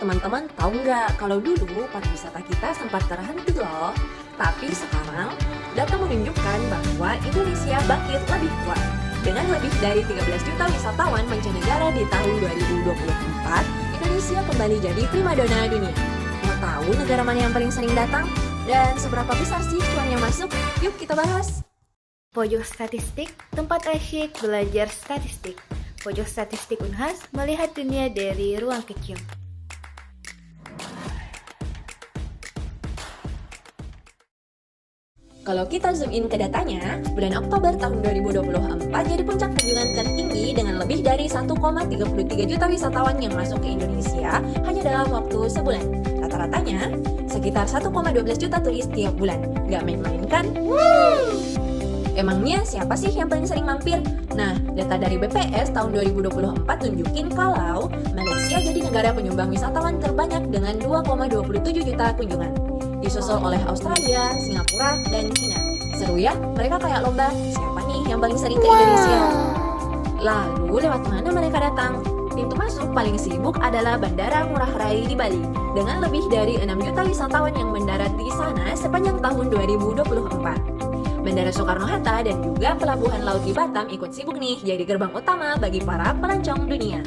Teman-teman tahu nggak kalau dulu pariwisata kita sempat terhenti loh. Tapi sekarang data menunjukkan bahwa Indonesia bangkit lebih kuat. Dengan lebih dari 13 juta wisatawan mancanegara di tahun 2024, Indonesia kembali jadi primadona dunia. Mau tahu negara mana yang paling sering datang? Dan seberapa besar sih cuan yang masuk? Yuk kita bahas! Pojok Statistik, tempat asyik belajar statistik. Pojok Statistik Unhas melihat dunia dari ruang kecil. Kalau kita zoom in ke datanya, bulan Oktober tahun 2024 jadi puncak kunjungan tertinggi dengan lebih dari 1,33 juta wisatawan yang masuk ke Indonesia hanya dalam waktu sebulan. Rata-ratanya sekitar 1,12 juta turis tiap bulan. Gak main-main kan? Emangnya siapa sih yang paling sering mampir? Nah, data dari BPS tahun 2024 tunjukin kalau Malaysia jadi negara penyumbang wisatawan terbanyak dengan 2,27 juta kunjungan. Disusul oleh Australia, Singapura, dan China. Seru ya, mereka kayak lomba, siapa nih yang paling sering ke Indonesia? Lalu lewat mana mereka datang? Pintu masuk paling sibuk adalah Bandara Ngurah Rai di Bali, dengan lebih dari 6 juta wisatawan yang mendarat di sana sepanjang tahun 2024. Bandara Soekarno-Hatta dan juga Pelabuhan Laut di Batam ikut sibuk nih jadi gerbang utama bagi para pelancong dunia.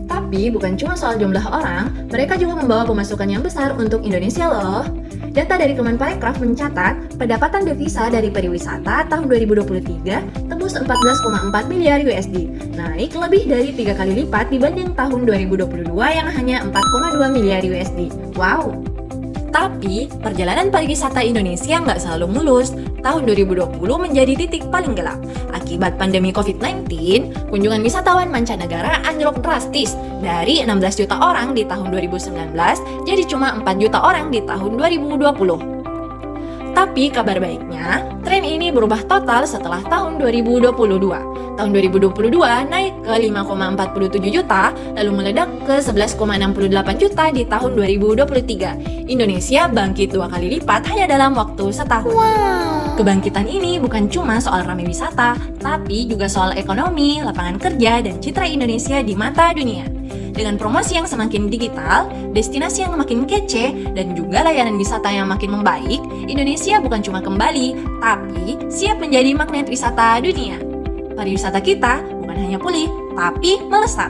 Tapi bukan cuma soal jumlah orang, mereka juga membawa pemasukan yang besar untuk Indonesia loh. Data dari Kemenparekraf mencatat, pendapatan devisa dari pariwisata tahun 2023 tembus 14,4 miliar USD, naik lebih dari 3 kali lipat dibanding tahun 2022 yang hanya 4,2 miliar USD. Wow! Tapi, perjalanan pariwisata Indonesia nggak selalu mulus. Tahun 2020 menjadi titik paling gelap. Akibat pandemi COVID-19, kunjungan wisatawan mancanegara anjlok drastis dari 16 juta orang di tahun 2019 jadi cuma 4 juta orang di tahun 2020. Tapi kabar baiknya, tren ini berubah total setelah tahun 2022. Tahun 2022 naik ke 5,47 juta, lalu meledak ke 11,68 juta di tahun 2023. Indonesia bangkit 2 kali lipat hanya dalam waktu setahun. Wow. Kebangkitan ini bukan cuma soal ramai wisata, tapi juga soal ekonomi, lapangan kerja, dan citra Indonesia di mata dunia. Dengan promosi yang semakin digital, destinasi yang makin kece, dan juga layanan wisata yang makin membaik, Indonesia bukan cuma kembali, tapi siap menjadi magnet wisata dunia. Pariwisata kita bukan hanya pulih, tapi melesat.